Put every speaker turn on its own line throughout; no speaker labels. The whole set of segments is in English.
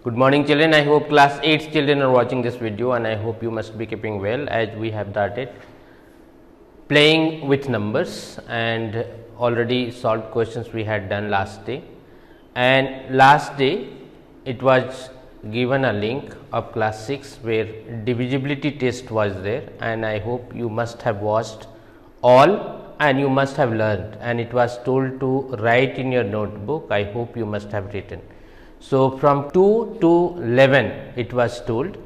Good morning children, I hope class 8 children are watching this video and I hope you must be keeping well as we have started playing with numbers and already solved questions we had done last day. And last day it was given a link of class 6 where divisibility test was there, and I hope you must have watched all and you must have learned, and it was told to write in your notebook. I hope you must have written. So, from 2 to 11 it was told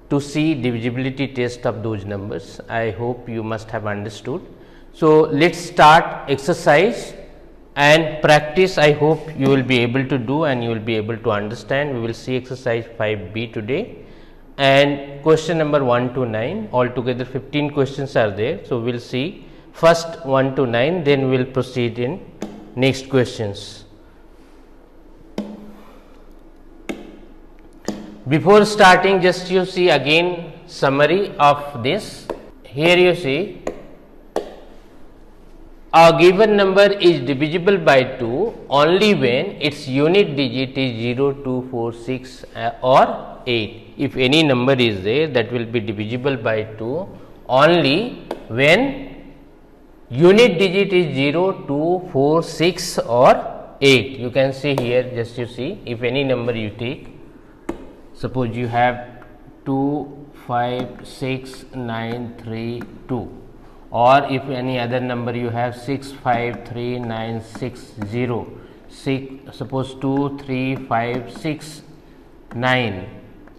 to see divisibility test of those numbers. I hope you must have understood. So, let us start exercise and practice. I hope you will be able to do and you will be able to understand. We will see exercise 5b today and question number 1 to 9, altogether 15 questions are there. So, we will see first 1 to 9, then we will proceed in next questions. Before starting, just you see again summary of this. Here you see a given number is divisible by 2 only when its unit digit is 0, 2, 4, 6 or 8. If any number is there, that will be divisible by 2 only when unit digit is 0, 2, 4, 6 or 8. You can see here, just you see, if any number you take, suppose you have 2, 5, 6, 9, 3, 2, or if any other number you have 6, 5, 3, 9, 6, 0, 6, suppose 2, 3, 5, 6, 9,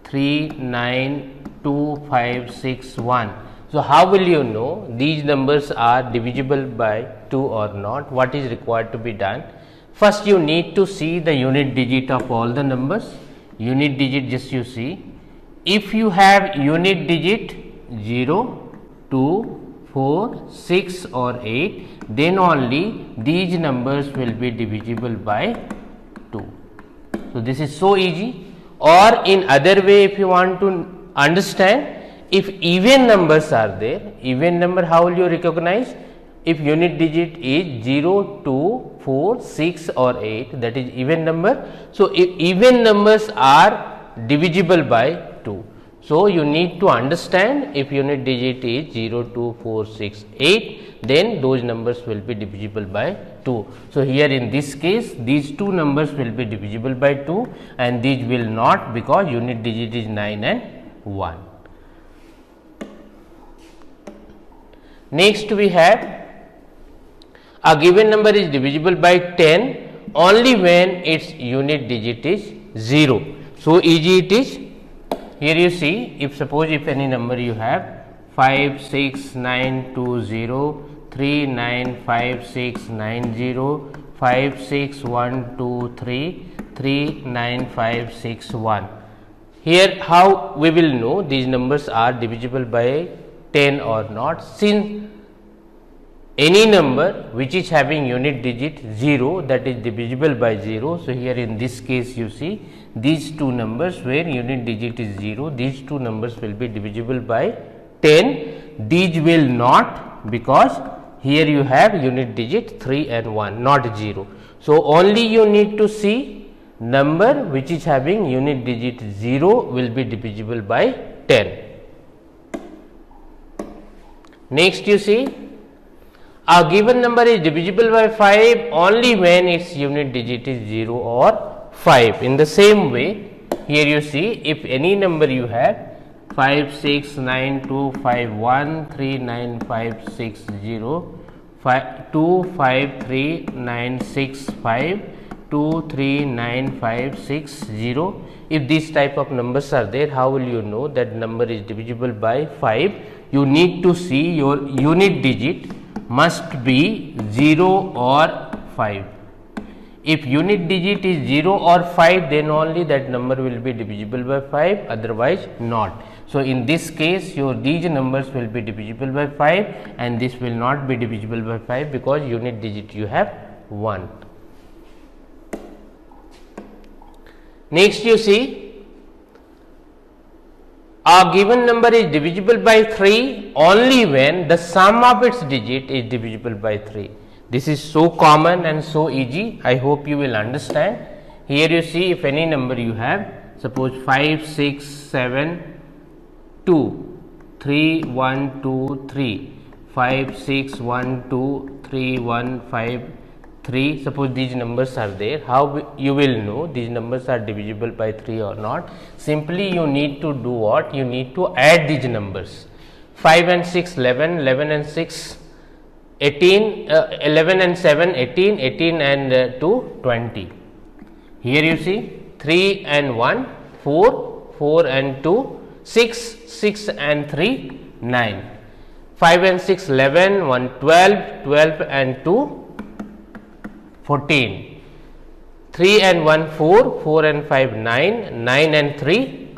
3, 9, 2, 5, 6, 1. So, how will you know these numbers are divisible by 2 or not? What is required to be done? First, you need to see the unit digit of all the numbers. Unit digit, just you see, if you have unit digit 0, 2, 4, 6 or 8, then only these numbers will be divisible by 2. So, this is so easy. Or in other way, if you want to understand, if even numbers are there, even number, how will you recognize? If unit digit is 0, 2, 4, 6 or 8, that is even number. So, if even numbers are divisible by 2. So, you need to understand if unit digit is 0, 2, 4, 6, 8, then those numbers will be divisible by 2. So, here in this case, these two numbers will be divisible by 2 and these will not, because unit digit is 9 and 1. Next we have a given number is divisible by 10 only when its unit digit is 0. So, easy it is. Here you see, if suppose if any number you have 5, 6, 9, 2, 0, 3, 9, 5, 6, 9, 0, 5, 6, 1, 2, 3, 3, 9, 5, 6, 1. Here how we will know these numbers are divisible by 10 or not? Since any number which is having unit digit 0, that is divisible by 0. So, here in this case you see these two numbers where unit digit is 0, these two numbers will be divisible by 10, these will not, because here you have unit digit 3 and 1, not 0. So, only you need to see number which is having unit digit 0 will be divisible by 10. Next you see, a given number is divisible by 5 only when its unit digit is 0 or 5. In the same way, here you see, if any number you have 5, 6, 9, 2, 5, 1, 3, 9, 5, 6, 0, 5, 2, 5, 3, 9, 6, 5, 2, 3, 9, 5, 6, 0. If these type of numbers are there, how will you know that number is divisible by 5? You need to see your unit digit must be 0 or 5. If unit digit is 0 or 5, then only that number will be divisible by 5, otherwise not. So, in this case these numbers will be divisible by 5 and this will not be divisible by 5 because unit digit you have 1. Next you see, a given number is divisible by 3 only when the sum of its digit is divisible by 3. This is so common and so easy. I hope you will understand. Here you see, if any number you have suppose 5, 6, 7, 2, 3, 1, 2, 3, 5, 6, 1, 2, 3, 1, 5, 3. Suppose these numbers are there. How you will know these numbers are divisible by 3 or not? Simply you need to do what? You need to add these numbers. 5 and 6, 11, 11 and 6, 18, 11 and 7, 18, 18 and 2, 20. Here you see 3 and 1, 4, 4 and 2, 6, 6 and 3, 9. 5 and 6, 11, 1, 12, 12 and 2, 14. 3 and 1, 4, 4 and 5, 9, 9 and 3,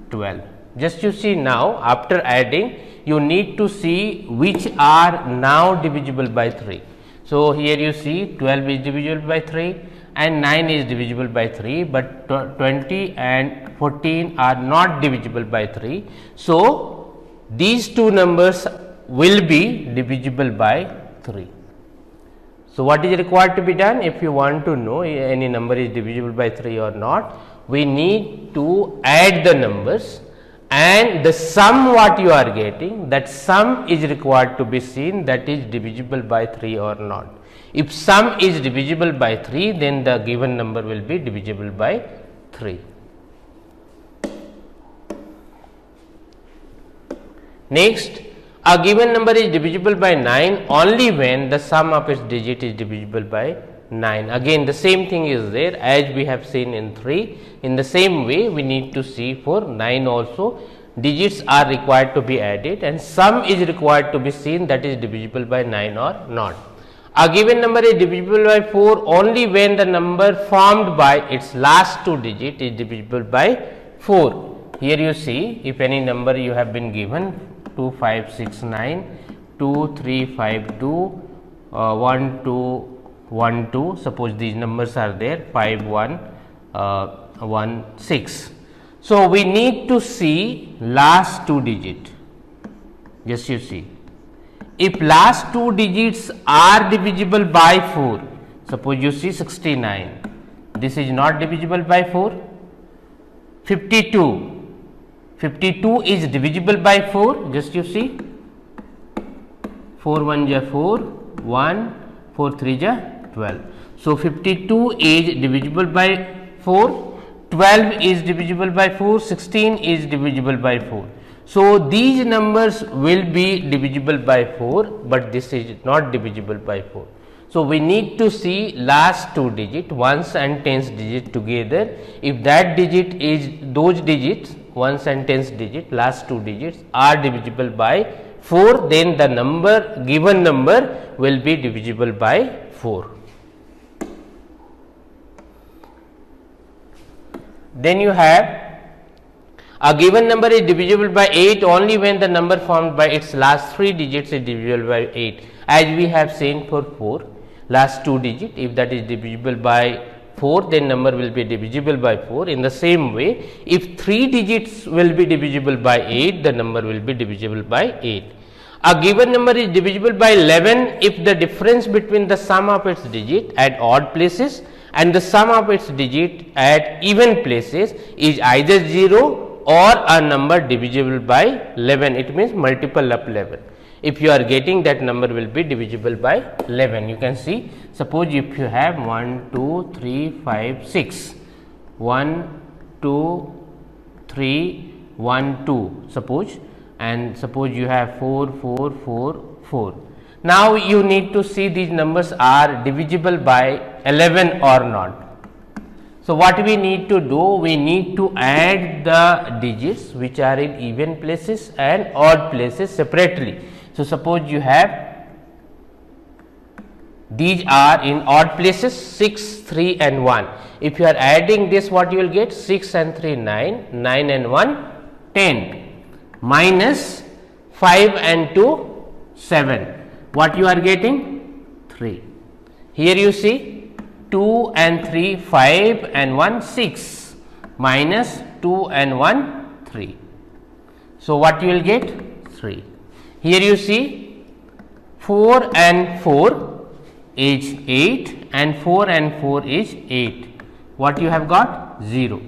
12. Just you see now, after adding, you need to see which are now divisible by 3. So, here you see 12 is divisible by 3 and 9 is divisible by 3, but 20 and 14 are not divisible by 3. So, these two numbers will be divisible by 3. So, what is required to be done? If you want to know any number is divisible by 3 or not, we need to add the numbers, and the sum what you are getting, that sum is required to be seen, that is divisible by 3 or not. If sum is divisible by 3, then the given number will be divisible by 3. Next, a given number is divisible by 9 only when the sum of its digit is divisible by 9. Again the same thing is there as we have seen in 3. In the same way we need to see for 9 also, digits are required to be added and sum is required to be seen, that is divisible by 9 or not. A given number is divisible by 4 only when the number formed by its last two digits is divisible by 4. Here you see, if any number you have been given 2, 5, 6, 9, 2, 3, 5, 2, 1, 2, 1, 2. Suppose these numbers are there 5, 1, 1, 6. So, we need to see last two digit. Just you see, if last two digits are divisible by 4, suppose you see 69, this is not divisible by 4. 52, 52 is divisible by 4, just you see, 4 1 ja 4, 1, 4 3 ja 12. So, 52 is divisible by 4, 12 is divisible by 4, 16 is divisible by 4. So, these numbers will be divisible by 4, but this is not divisible by 4. So, we need to see last two digit, ones and tens digit together. If that digit is, those digits ones and tens digit, last two digits are divisible by 4, then the number, given number will be divisible by 4. Then you have a given number is divisible by 8 only when the number formed by its last three digits is divisible by 8, as we have seen for 4, last two digit, if that is divisible by 4, then number will be divisible by 4. In the same way, if 3 digits will be divisible by 8, the number will be divisible by 8. A given number is divisible by 11 if the difference between the sum of its digit at odd places and the sum of its digit at even places is either 0 or a number divisible by 11. It means multiple of 11. If you are getting that number will be divisible by 11. You can see, suppose if you have 1, 2, 3, 5, 6, 1, 2, 3, 1, 2, suppose, and suppose you have 4, 4, 4, 4. Now, you need to see these numbers are divisible by 11 or not. So, what we need to do? We need to add the digits which are in even places and odd places separately. So, suppose you have, these are in odd places 6, 3 and 1. If you are adding this, what you will get? 6 and 3, 9, 9 and 1, 10, minus 5 and 2, 7. What you are getting? 3. Here you see 2 and 3, 5 and 1, 6, minus 2 and 1, 3. So, what you will get? 3. Here you see 4 and 4 is 8 and 4 and 4 is 8. What you have got? 0.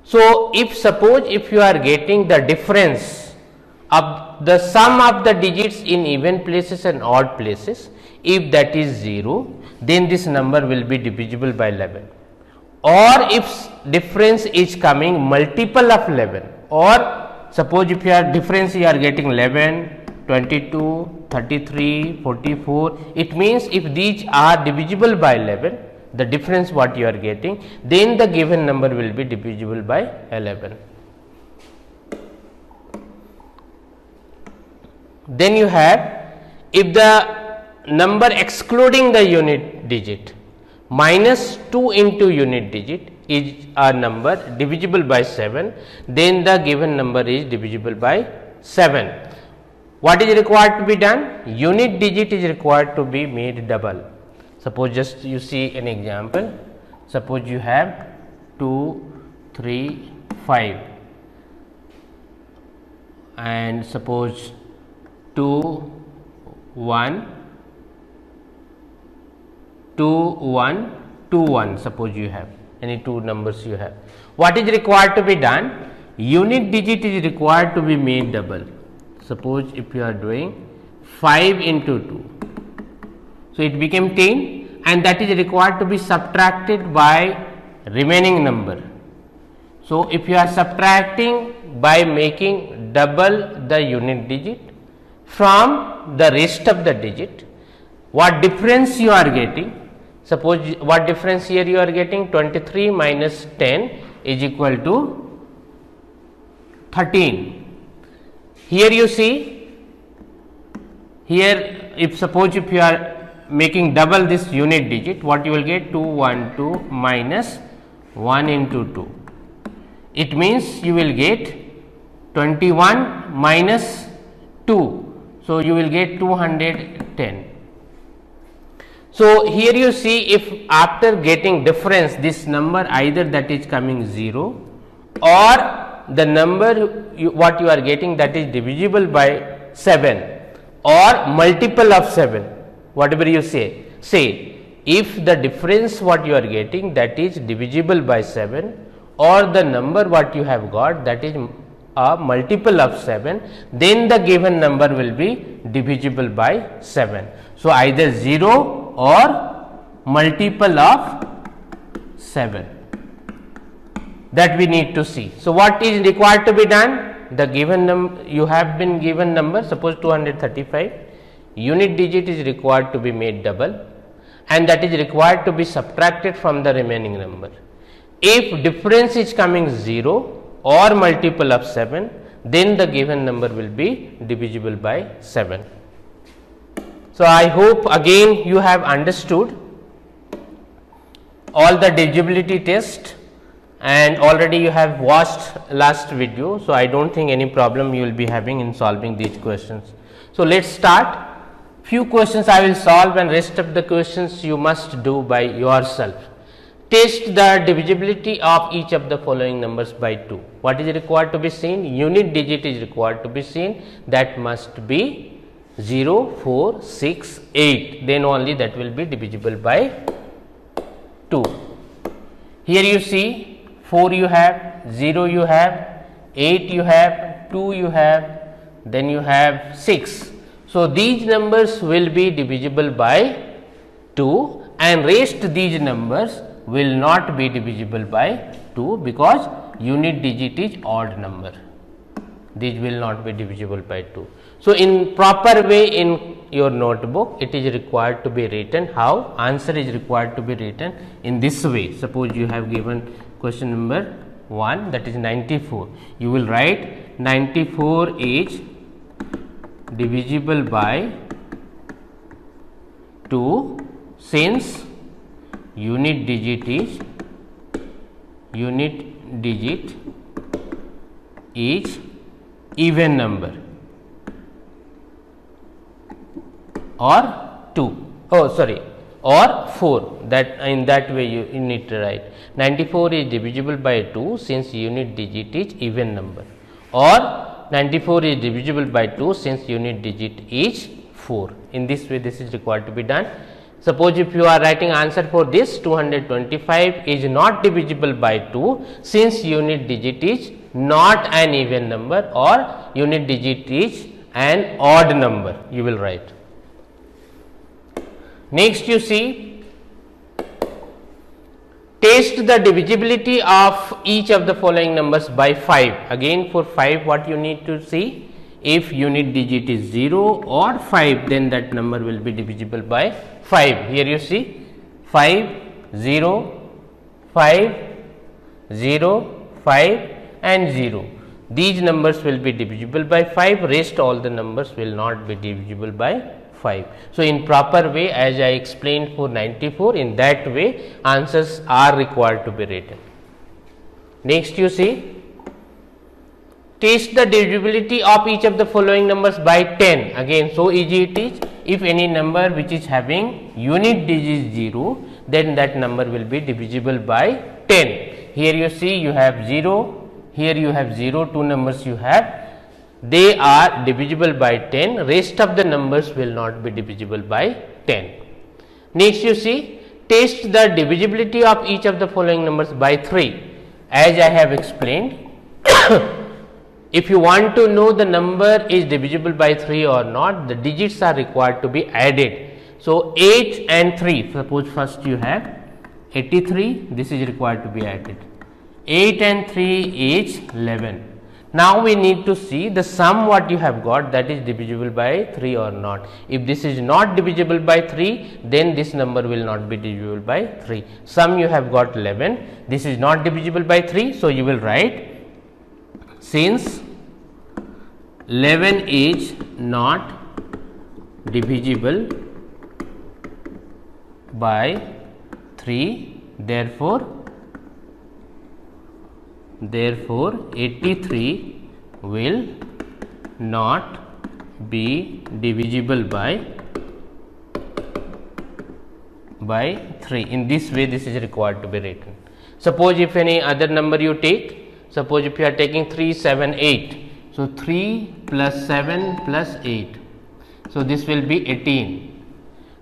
So, if suppose if you are getting the difference of the sum of the digits in even places and odd places, if that is 0, then this number will be divisible by 11. Or if difference is coming multiple of 11, or suppose if you are difference you are getting 11, 22, 33, 44, it means if these are divisible by 11, the difference what you are getting, then the given number will be divisible by 11. Then you have, if the number excluding the unit digit minus 2 into unit digit is a number divisible by 7, then the given number is divisible by 7. What is required to be done? Unit digit is required to be made double. Suppose just you see an example. Suppose you have 2, 3, 5 and suppose 2, 1, 2, 1, 2, 1, suppose you have any two numbers you have. What is required to be done? Unit digit is required to be made double. Suppose if you are doing 5 into 2, so it became 10 and that is required to be subtracted by remaining number. So, if you are subtracting by making double the unit digit from the rest of the digit, what difference you are getting? Suppose what difference here you are getting? 23 minus 10 is equal to 13. Here you see, here if suppose if you are making double this unit digit, what you will get? 2, 1, 2 minus 1 into 2. It means you will get 21 minus 2. So, you will get 210. So, here you see, if after getting difference this number either that is coming 0 or the number what you are getting that is divisible by 7 or multiple of 7, whatever you say, if the difference what you are getting that is divisible by 7 or the number what you have got that is a multiple of 7, then the given number will be divisible by 7. So, either 0 or multiple of 7, that we need to see. So, what is required to be done? The given number, you have been given number, suppose 235, unit digit is required to be made double and that is required to be subtracted from the remaining number. If difference is coming 0 or multiple of 7, then the given number will be divisible by 7. So, I hope again you have understood all the divisibility test and already you have watched last video. So, I do not think any problem you will be having in solving these questions. So, let us start. Few questions I will solve and rest of the questions you must do by yourself. Test the divisibility of each of the following numbers by 2. What is required to be seen? Unit digit is required to be seen, that must be 0, 4, 6, 8, then only that will be divisible by 2. Here you see 4 you have, 0 you have, 8 you have, 2 you have, then you have 6. So, these numbers will be divisible by 2 and rest these numbers will not be divisible by 2 because unit digit is odd number. These will not be divisible by 2. So, in proper way in your notebook it is required to be written. How? Answer is required to be written in this way. Suppose you have given question number 1, that is 94. You will write 94 is divisible by 2 since unit digit is even number or 2, or 4, that in that way you need to write 94 is divisible by 2 since unit digit is even number, or 94 is divisible by 2 since unit digit is 4. In this way this is required to be done. Suppose if you are writing answer for this, 225 is not divisible by 2 since unit digit is not an even number or unit digit is an odd number, you will write. Next you see, test the divisibility of each of the following numbers by 5. Again for 5 what you need to see, if unit digit is 0 or 5 then that number will be divisible by 5. Here you see 5, 0, 5, 0, 5 and 0. These numbers will be divisible by 5, rest all the numbers will not be divisible by 5. So, in proper way as I explained for 94, in that way answers are required to be written. Next you see, test the divisibility of each of the following numbers by 10. Again so easy it is, if any number which is having unit digit 0 then that number will be divisible by 10. Here you see you have 0, here you have 0, two numbers you have, they are divisible by 10, rest of the numbers will not be divisible by 10. Next you see, test the divisibility of each of the following numbers by 3. As I have explained, if you want to know the number is divisible by 3 or not, the digits are required to be added. So, 8 and 3, suppose first you have 83, this is required to be added. 8 and 3 is 11. Now, we need to see the sum what you have got, that is divisible by 3 or not. If this is not divisible by 3, then this number will not be divisible by 3. Sum you have got 11, this is not divisible by 3. So, you will write, since 11 is not divisible by 3, therefore 83 will not be divisible by 3. In this way this is required to be written. Suppose if any other number you take, suppose if you are taking 3, 7, 8. So, 3 plus 7 plus 8. So, this will be 18.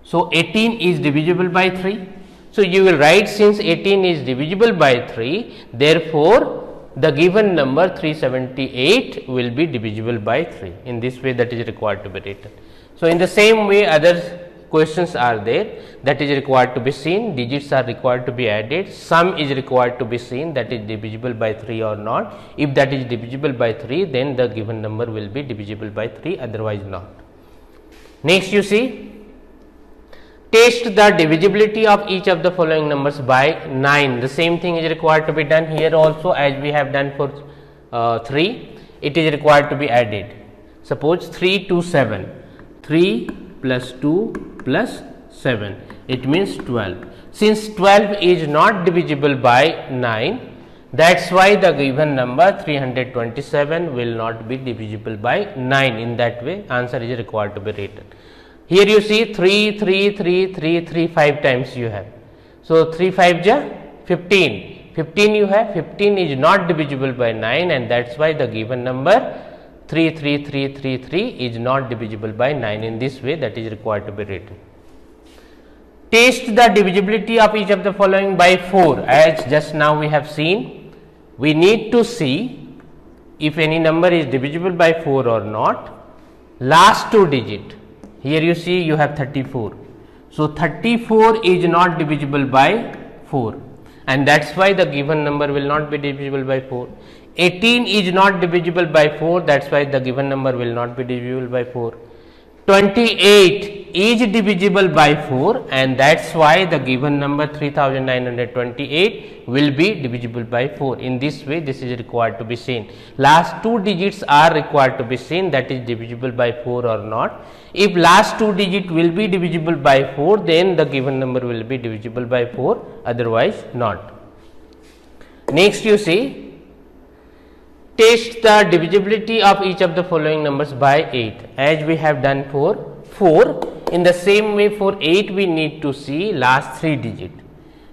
So, 18 is divisible by 3. So, you will write, since 18 is divisible by 3, therefore, the given number 378 will be divisible by 3. In this way that is required to be written. So, in the same way other questions are there, that is required to be seen, digits are required to be added, sum is required to be seen, that is divisible by 3 or not. If that is divisible by 3, then the given number will be divisible by 3, otherwise not. Next you see, test the divisibility of each of the following numbers by 9. The same thing is required to be done here also as we have done for 3. It is required to be added. Suppose 3 to 7, 3 plus 2 plus 7, it means 12. Since 12 is not divisible by 9, that is why the given number 327 will not be divisible by 9. In that way answer is required to be written. Here you see 3, 3, 3, 3, 3, 5 times you have. So, 3 5 ja 15, 15 you have, 15 is not divisible by 9 and that is why the given number 3, 3, 3, 3, 3 is not divisible by 9. In this way that is required to be written. Test the divisibility of each of the following by 4. As just now we have seen, we need to see if any number is divisible by 4 or not. Last two digit, here you see you have 34. So, 34 is not divisible by 4 and that is why the given number will not be divisible by 4. 18 is not divisible by 4, that is why the given number will not be divisible by 4. 28 is divisible by 4 and that is why the given number 3928 will be divisible by 4. In this way this is required to be seen. Last two digits are required to be seen, that is divisible by 4 or not. If last two digit will be divisible by 4, then the given number will be divisible by 4, otherwise not. Next you see, test the divisibility of each of the following numbers by 8 as we have done for 4. In the same way for 8 we need to see last 3 digit.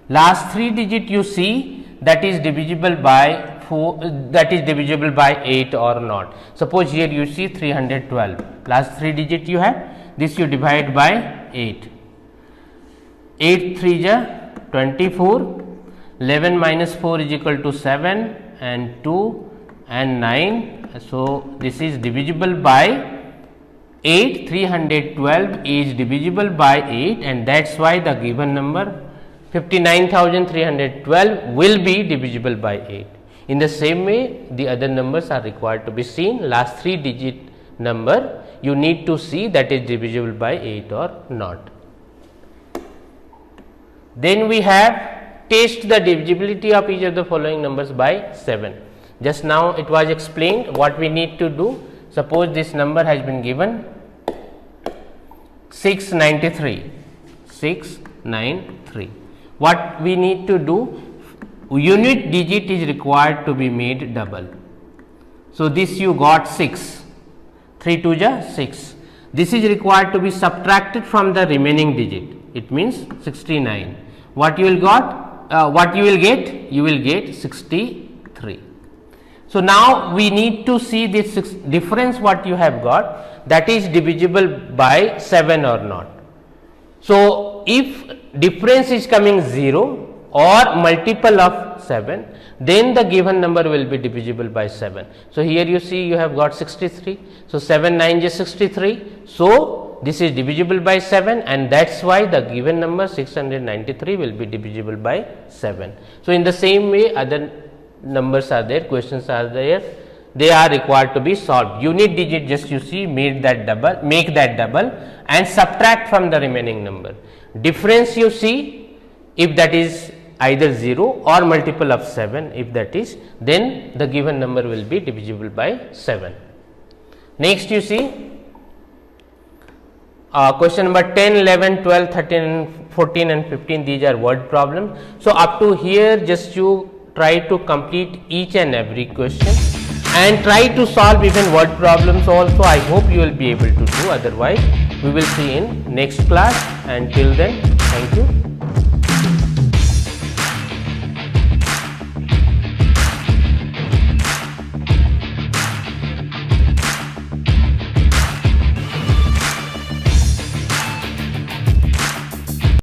Last 3 digit you see that is divisible by 4, that is divisible by 8 or not. Suppose here you see 312, last 3 digit you have, this you divide by 8. 8 3 ja 24, 11 minus 4 is equal to 7 and 2 and 9. So, this is divisible by 8, 312 is divisible by 8 and that is why the given number 59,312 will be divisible by 8. In the same way, the other numbers are required to be seen. Last 3 digit number you need to see that is divisible by 8 or not. Then we have test the divisibility of each of the following numbers by 7. Just now it was explained what we need to do. Suppose this number has been given 693. 693. What we need to do? Unit digit is required to be made double. So, this you got 6. 3 2 ja 6. This is required to be subtracted from the remaining digit. It means 69. What you will got? What you will get? You will get 63. So, now we need to see this difference what you have got, that is divisible by 7 or not. So, if difference is coming 0 or multiple of 7, then the given number will be divisible by 7. So, here you see you have got 63. So, 7 9 is 63. So, this is divisible by 7 and that is why the given number 693 will be divisible by 7. So, in the same way other numbers are there, questions are there, they are required to be solved. Unit digit just you see make that double and subtract from the remaining number. Difference you see, if that is either 0 or multiple of 7, if that is, then the given number will be divisible by 7. Next you see question number 10, 11, 12, 13, 14 and 15, these are word problems. So, up to here just you try to complete each and every question and try to solve even word problems also. I hope you will be able to do, otherwise we will see in next class, and till then thank you.